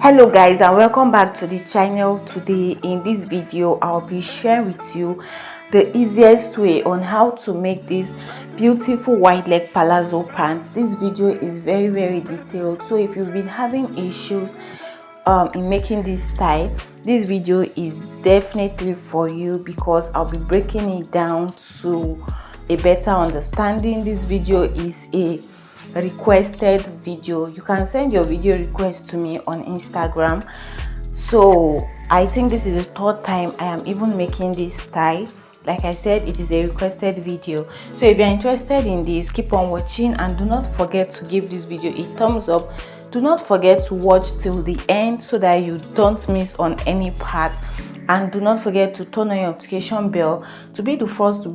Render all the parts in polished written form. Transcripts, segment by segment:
Hello guys, and welcome back to the channel. Today in this video I'll be sharing with you the easiest way on how to make this beautiful wide leg palazzo pants. This video is very detailed, so if you've been having issues in making this style, this video is definitely for you because I'll be breaking it down to a better understanding. This video is a requested video. You can send your video request to me on Instagram. So I think this is the third time I am even making this style. Like I said, it is a requested video, so if you're interested in this, keep on watching and do not forget to give this video a thumbs up. Do not forget to watch till the end so that you don't miss on any part, and do not forget to turn on your notification bell to be the first to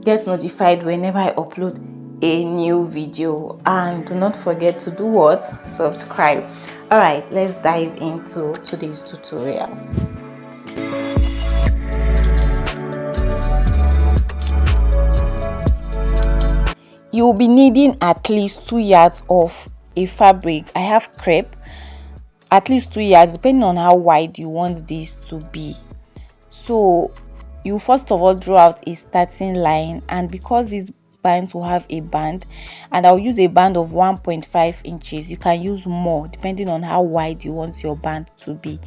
get notified whenever I upload a new video. And do not forget to do what? Subscribe. All right, let's dive into today's tutorial. You'll be needing at least 2 yards of a fabric. I have crepe, at least 2 yards depending on how wide you want this to be. So you first of all draw out a starting line, and because these bands will have a band, and I'll use a band of 1.5 inches. You can use more depending on how wide you want your band to be.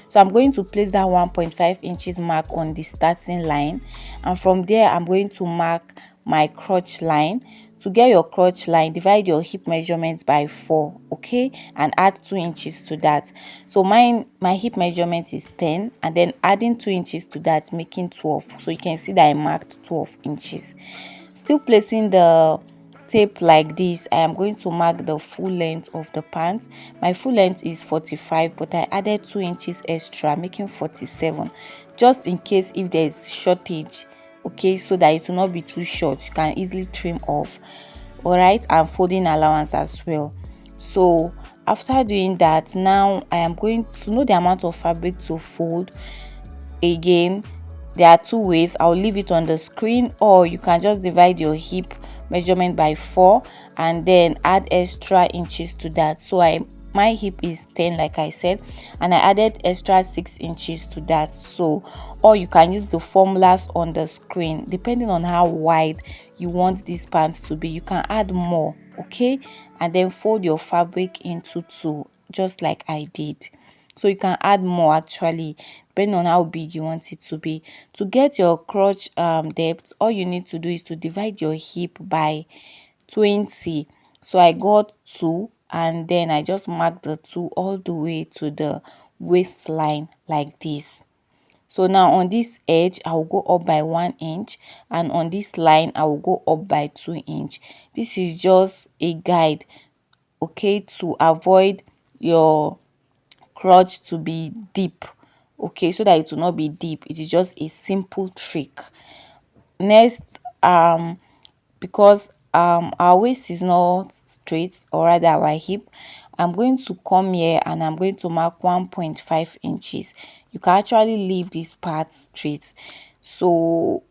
So I'm going to place that 1.5 inches mark on the starting line, and from there I'm going to mark my crotch line. To get your crotch line, divide your hip measurements by 4, okay, and add 2 inches to that. So my hip measurement is 10, and then adding 2 inches to that, making 12. So you can see that I marked 12 inches. Still placing the tape like this, I am going to mark the full length of the pants. My full length is 45, but I added 2 inches extra, making 47, just in case if there is shortage, okay, so that it will not be too short. You can easily trim off. All right, and folding allowance as well. So after doing that, now I am going to know the amount of fabric to fold. Again, there are 2 ways. I'll leave it on the screen, or you can just divide your hip measurement by 4 and then add extra inches to that. So my hip is 10, like I said, and I added extra 6 inches to that. So, or you can use the formulas on the screen depending on how wide you want these pants to be. You can add more, okay, and then fold your fabric into 2, just like I did. So you can add more actually depending on how big you want it to be. To get your crotch depth, all you need to do is to divide your hip by 20. So I got 2, and then I just marked the 2 all the way to the waistline like this. So now on this edge I will go up by 1 inch, and on this line I will go up by 2 inch. This is just a guide, okay, to avoid your crotch to be deep, okay, so that it will not be deep. It is just a simple trick. Next, because our waist is not straight, or rather our hip, I'm going to come here and I'm going to mark 1.5 inches. You can actually leave this part straight. So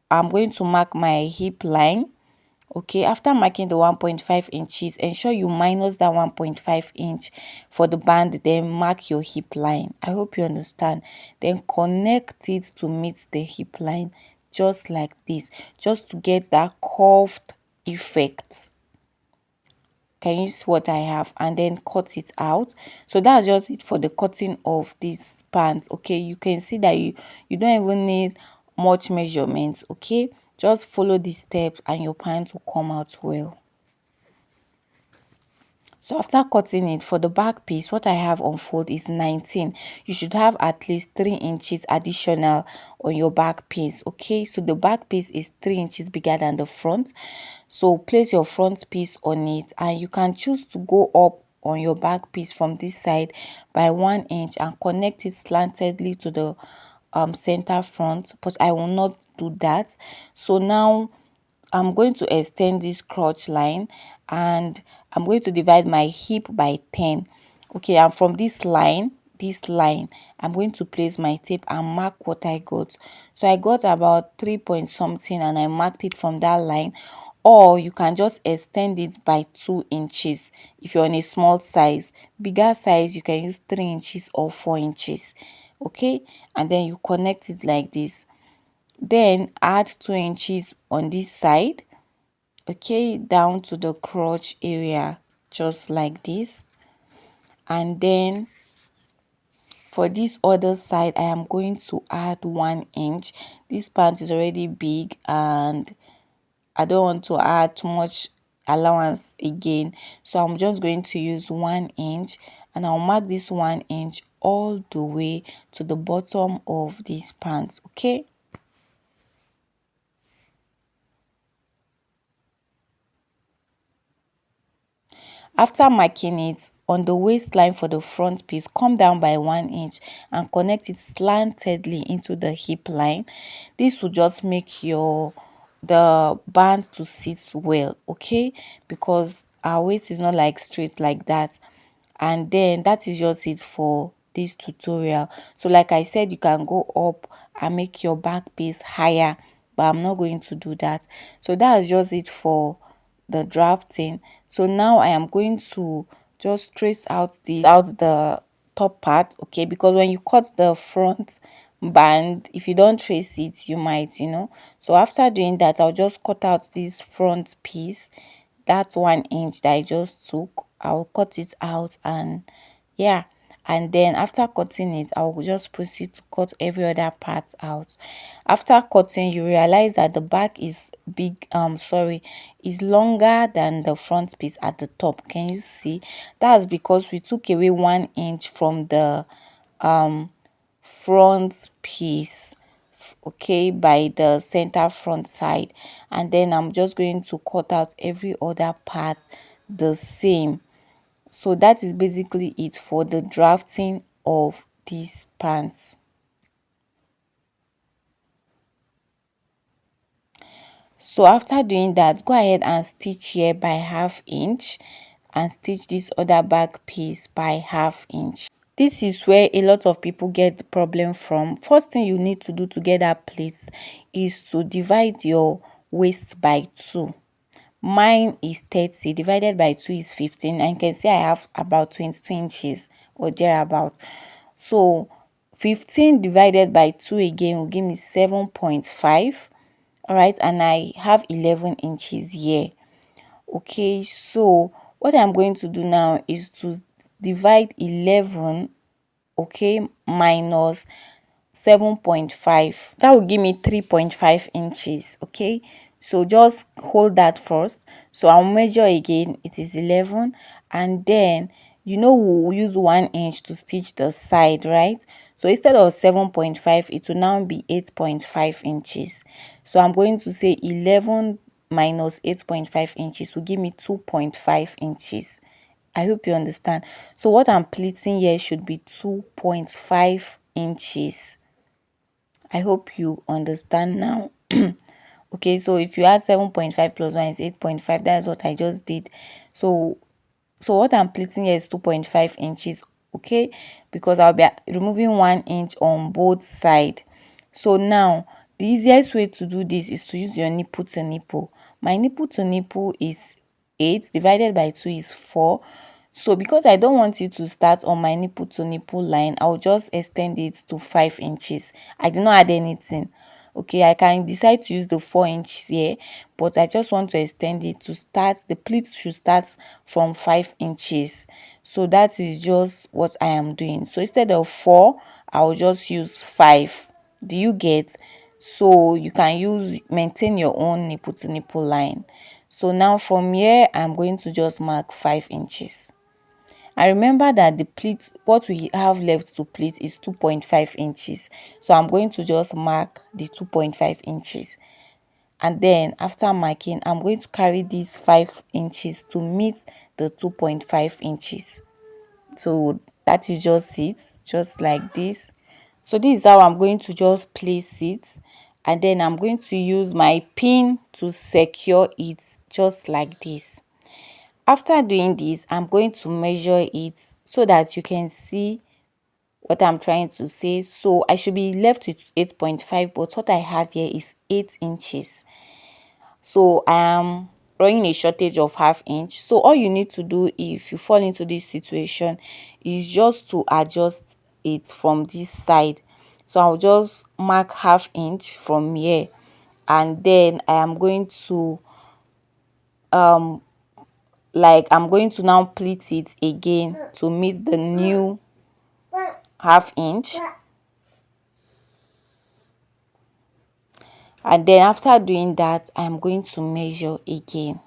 I'm going to mark my hip line. Okay, after marking the 1.5 inches, ensure you minus that 1.5 inch for the band, then mark your hip line. I hope you understand. Then connect it to meet the hip line, just like this, just to get that curved effect. Can you see what I have? And then cut it out. So that's just it for the cutting of these pants. Okay, you can see that you don't even need much measurements. Okay, just follow these steps and your pants will come out well. So after cutting it, for the back piece, what I have on fold is 19. You should have at least 3 inches additional on your back piece. Okay, so the back piece is 3 inches bigger than the front. So place your front piece on it, and you can choose to go up on your back piece from this side by 1 inch and connect it slantedly to the center front, but I will not do that. So now I'm going to extend this crotch line, and I'm going to divide my hip by 10. Okay, and from this line, I'm going to place my tape and mark what I got. So I got about 3 point something, and I marked it from that line. or you can just extend it by 2 inches if you're on a small size. Bigger size, you can use 3 inches or 4 inches. Okay, and then you connect it like this, then add 2 inches on this side, okay, down to the crotch area, just like this. And then for this other side, I am going to add 1 inch. This pant is already big and I don't want to add too much allowance again, so I'm just going to use 1 inch, and I'll mark this 1 inch all the way to the bottom of this pants. Okay, after marking it on the waistline for the front piece, come down by 1 inch and connect it slantedly into the hip line. This will just make your the band to sit well, okay, because our waist is not like straight like that. And then that is just it for this tutorial. So like I said, you can go up and make your back piece higher, but I'm not going to do that. So that's just it for the drafting. So now I am going to just trace out the top part, okay, because when you cut the front band, if you don't trace it, you might, so after doing that, I'll just cut out this front piece, that 1 inch that I just took. I'll cut it out, and yeah, and then after cutting it, I'll just proceed to cut every other part out. After cutting, you realize that the back is is longer than the front piece at the top. Can you see? That's because we took away 1 inch from the front piece, okay, by the center front side, and then I'm just going to cut out every other part the same. So that is basically it for the drafting of these pants. So after doing that, go ahead and stitch here by 1/2 inch and stitch this other back piece by 1/2 inch. This is where a lot of people get the problem from. First thing you need to do to get that pleats is to divide your waist by 2. Mine is 30, divided by 2 is 15, and you can see I have about 22 inches or thereabout. So 15 divided by 2 again will give me 7.5. All right, and I have 11 inches here. Okay, so what I'm going to do now is to divide 11, okay, minus 7.5. That will give me 3.5 inches. Okay, so just hold that first. So I'll measure again. It is 11, and then we'll use 1 inch to stitch the side, right? So instead of 7.5, it will now be 8.5 inches. So I'm going to say 11 minus 8.5 inches will give me 2.5 inches. I hope you understand. So what I'm pleating here should be 2.5 inches. I hope you understand now. Okay, so if you add 7.5 plus 1 is 8.5, that is what I just did. So what I'm pleating here is 2.5 inches, okay, because I'll be removing 1 inch on both sides. So now the easiest way to do this is to use your nipple to nipple. My nipple to nipple is 8, divided by 2 is 4. So because I don't want you to start on my nipple to nipple line, I'll just extend it to 5 inches. I did not add anything. Okay, I can decide to use the 4 inch here, but I just want to extend it to start. The pleat should start from 5 inches. So that is just what I am doing. So instead of 4, I'll just use 5. Do you get? So you can maintain your own nipple to nipple line. So now from here, I'm going to just mark 5 inches. I remember that the pleat, what we have left to pleat is 2.5 inches. So I'm going to just mark the 2.5 inches. And then after marking, I'm going to carry these 5 inches to meet the 2.5 inches. So that is just it, just like this. So this is how I'm going to just place it. And then I'm going to use my pin to secure it just like this. After doing this, I'm going to measure it so that you can see what I'm trying to say. So I should be left with 8.5, but what I have here is 8 inches. so I am running a shortage of half inch. So all you need to do if you fall into this situation is just to adjust it from this side. So I'll just mark half inch from here, and then I am going to I'm going to now pleat it again to meet the new half inch. And then after doing that, I'm going to measure again.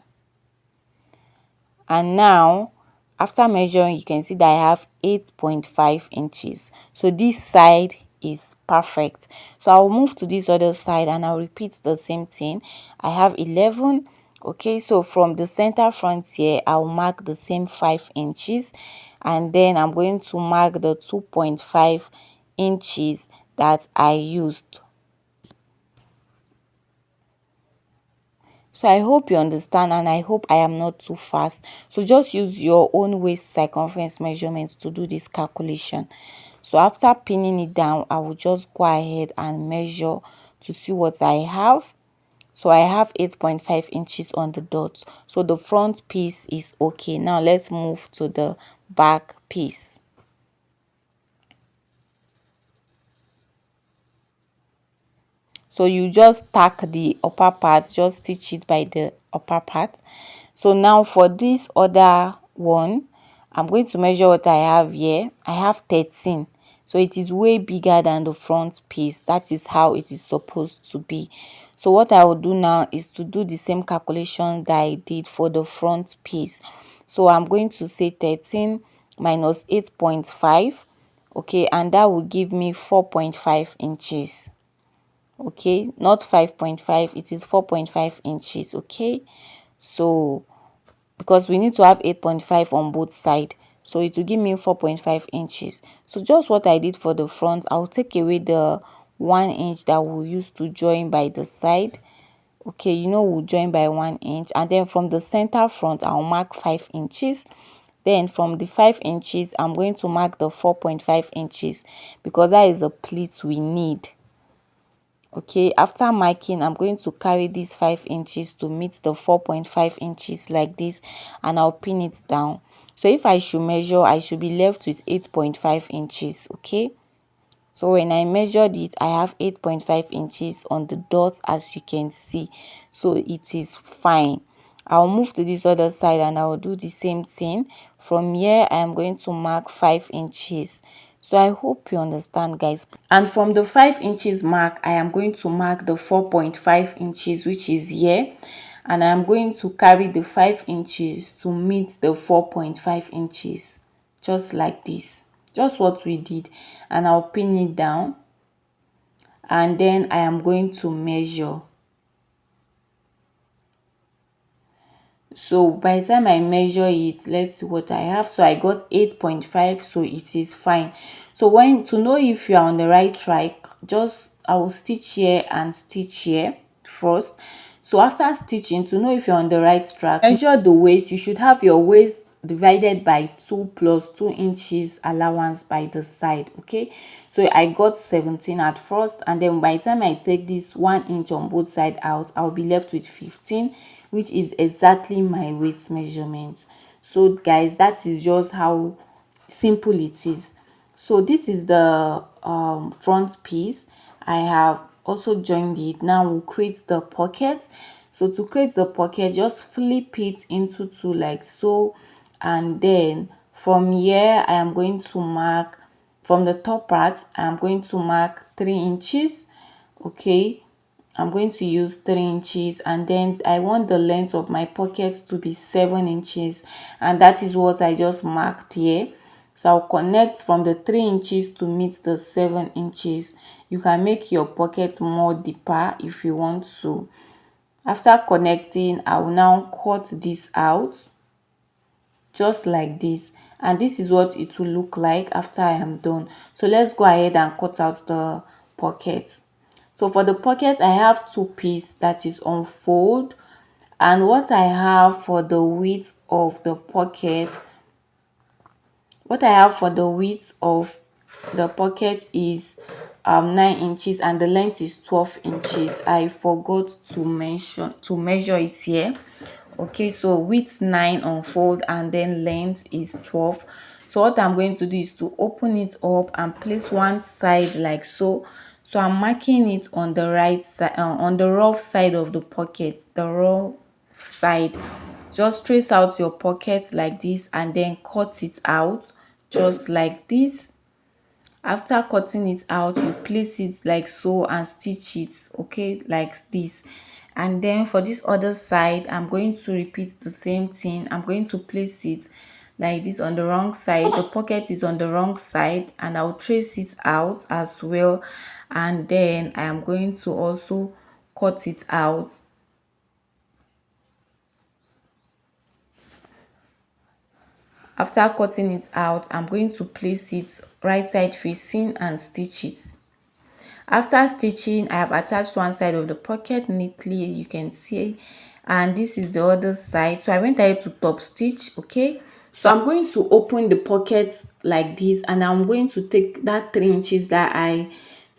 And now after measuring, you can see that I have 8.5 inches. So this side is perfect. So I'll move to this other side and I'll repeat the same thing. I have 11. Okay, so from the center front here, I'll mark the same 5 inches, and then I'm going to mark the 2.5 inches that I used. So I hope you understand, and I hope I am not too fast. So just use your own waist circumference measurements to do this calculation. So after pinning it down, I will just go ahead and measure to see what I have. So I have 8.5 inches on the dot. So the front piece is okay. Now let's move to the back piece. So you just tack the upper part, just stitch it by the upper part. So now for this other one, I'm going to measure what I have here. I have 13. So it is way bigger than the front piece. That is how it is supposed to be. So what I will do now is to do the same calculation that I did for the front piece. So I'm going to say 13 minus 8.5. Okay, and that will give me 4.5 inches. Okay, not 5.5, it is 4.5 inches. Okay, so because we need to have 8.5 on both sides, so it will give me 4.5 inches. So just what I did for the front, I'll take away the 1 inch that we'll use to join by the side. Okay, you know, we'll join by 1 inch, and then from the center front I'll mark 5 inches. Then from the 5 inches I'm going to mark the 4.5 inches, because that is the pleat we need. Okay, after marking, I'm going to carry these 5 inches to meet the 4.5 inches like this, and I'll pin it down. So if I should measure, I should be left with 8.5 inches. Okay, so when I measured it, I have 8.5 inches on the dots, as you can see. So it is fine. I'll move to this other side and I'll do the same thing. From here, I am going to mark 5 inches. So I hope you understand, guys. And from the 5 inches mark, I am going to mark the 4.5 inches, which is here. And I am going to carry the 5 inches to meet the 4.5 inches. Just like this. Just what we did. And I'll pin it down. And then I am going to measure. So by the time I measure it, let's see what I have. So I got 8.5, so it is fine. So when to know if you are on the right track, just I will stitch here and stitch here first. So after stitching, to know if you're on the right track, measure the waist. You should have your waist divided by 2 plus 2 inches allowance by the side. Okay, so I got 17 at first, and then by the time I take this 1 inch on both sides out, I'll be left with 15, which is exactly my waist measurement. So guys, that is just how simple it is. So this is the front piece. I have also joined it. Now we'll create the pocket. So to create the pocket, just flip it into two like so, and then from here I am going to mark, from the top part I am going to mark 3 inches. Okay, I'm going to use 3 inches, and then I want the length of my pocket to be 7 inches, and that is what I just marked here. So I'll connect from the 3 inches to meet the 7 inches. You can make your pocket more deeper if you want to. After connecting, I will now cut this out just like this, and this is what it will look like after I am done. So let's go ahead and cut out the pocket. So for the pocket, I have 2 pieces that is on fold, and what I have for the width of the pocket, is 9 inches and the length is 12 inches. I forgot to measure it here. Okay, so width 9 unfold and then length is 12. So what I'm going to do is to open it up and place one side like so. So I'm marking it on the right side, on the rough side of the pocket, the rough side. Just trace out your pocket like this and then cut it out just like this. After cutting it out, you place it like so and stitch it, okay, like this. And then for this other side, I'm going to repeat the same thing. I'm going to place it like this on the wrong side. The pocket is on the wrong side and I'll trace it out as well. And then I am going to also cut it out. After cutting it out, I'm going to place it right side facing and stitch it. After stitching, I have attached one side of the pocket neatly, you can see, and this is the other side. So I went ahead to top stitch. Okay, so I'm going to open the pocket like this and I'm going to take that 3 inches that I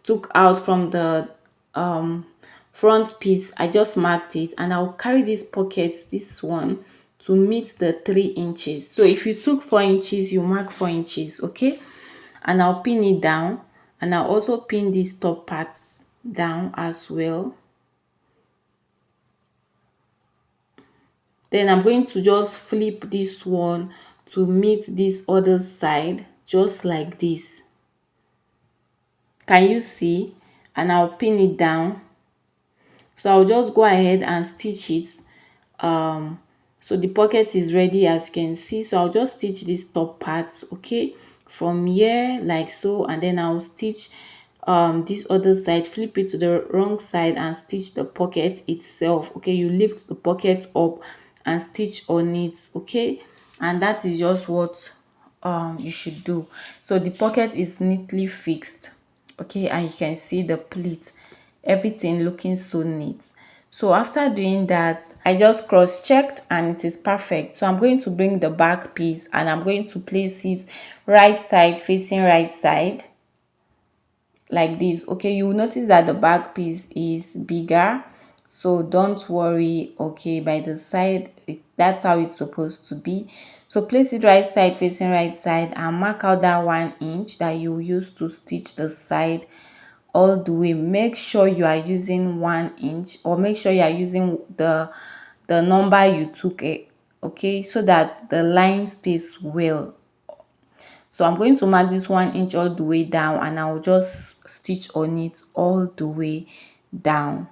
took out from the front piece. I just marked it and I'll carry this pocket, this one, to meet the 3 inches. So if you took 4 inches, you mark 4 inches. Okay, and I'll pin it down and I'll also pin these top parts down as well. Then I'm going to just flip this one to meet this other side just like this. Can you see? And I'll pin it down. So I'll just go ahead and stitch it. So the pocket is ready, as you can see. So I'll just stitch these top parts, okay, from here like so, and then I'll stitch this other side, flip it to the wrong side and stitch the pocket itself. Okay, you lift the pocket up and stitch on it. Okay, and that is just what you should do. So the pocket is neatly fixed. Okay, and you can see the pleat, everything looking so neat. So after doing that, I just cross-checked and it is perfect. So I'm going to bring the back piece and I'm going to place it right side facing right side like this. Okay, you will notice that the back piece is bigger, so don't worry. Okay, by the side, that's how it's supposed to be. So place it right side facing right side and mark out that 1 inch that you use to stitch the side all the way. Make sure you are using 1 inch, or make sure you are using the number you took it, okay, so that the line stays well. So I'm going to mark this 1 inch all the way down and I'll just stitch on it all the way down.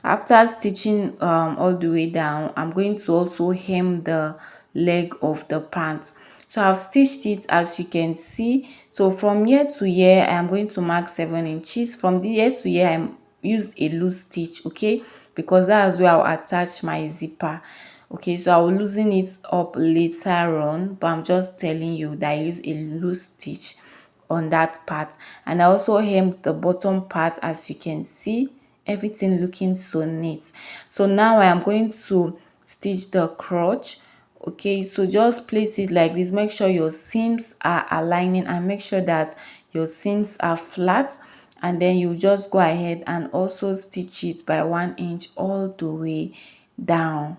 After stitching all the way down, I'm going to also hem the leg of the pants. So I've stitched it, as you can see. So from here to here, I am going to mark 7 inches. From the here to here, I used a loose stitch, okay, because that's where I'll attach my zipper. Okay, so I will loosen it up later on, but I'm just telling you that I use a loose stitch on that part. And I also hemmed the bottom part, as you can see, everything looking so neat. So now I am going to stitch the crotch. Okay, so just place it like this. Make sure your seams are aligning and make sure that your seams are flat, and then you just go ahead and also stitch it by 1 inch all the way down.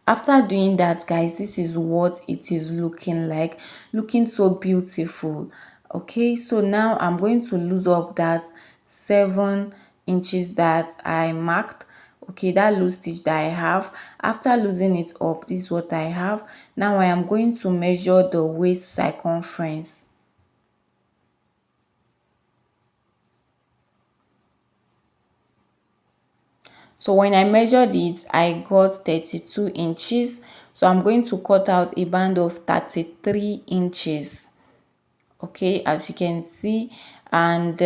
After doing that, guys, this is what it is looking like, looking so beautiful. Okay, so now I'm going to lose up that 7 inches that I marked. Okay, that loose stitch that I have. After losing it up, this is what I have. Now I am going to measure the waist circumference. So when I measured it, I got 32 inches. So I'm going to cut out a band of 33 inches. Okay, as you can see, and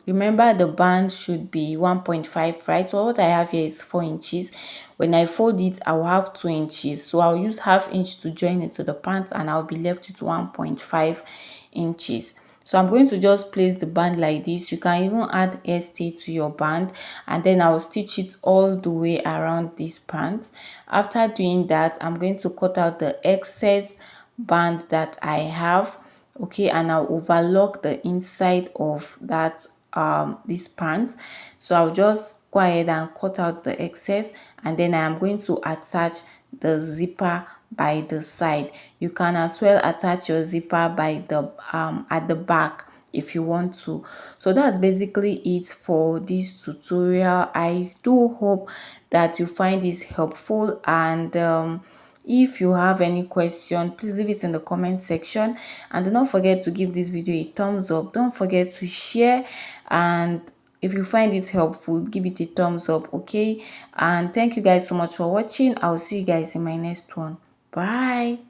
remember the band should be 1.5, right? So what I have here is 4 inches. When I fold it, I will have 2 inches, so I'll use half inch to join it to the pants and I'll be left with 1.5 inches. So I'm going to just place the band like this. You can even add stay to your band, and then I'll stitch it all the way around this pants. After doing that, I'm going to cut out the excess band that I have. okay, and I'll overlock the inside of that this pant. So I'll just go ahead and cut out the excess, and then I am going to attach the zipper by the side. You can as well attach your zipper by the at the back if you want to. So that's basically it for this tutorial. I do hope that you find this helpful, and if you have any question, please leave it in the comment section, and do not forget to give this video a thumbs up. Don't forget to share, and if you find it helpful, give it a thumbs up, okay? And thank you guys so much for watching. I'll see you guys in my next one. Bye.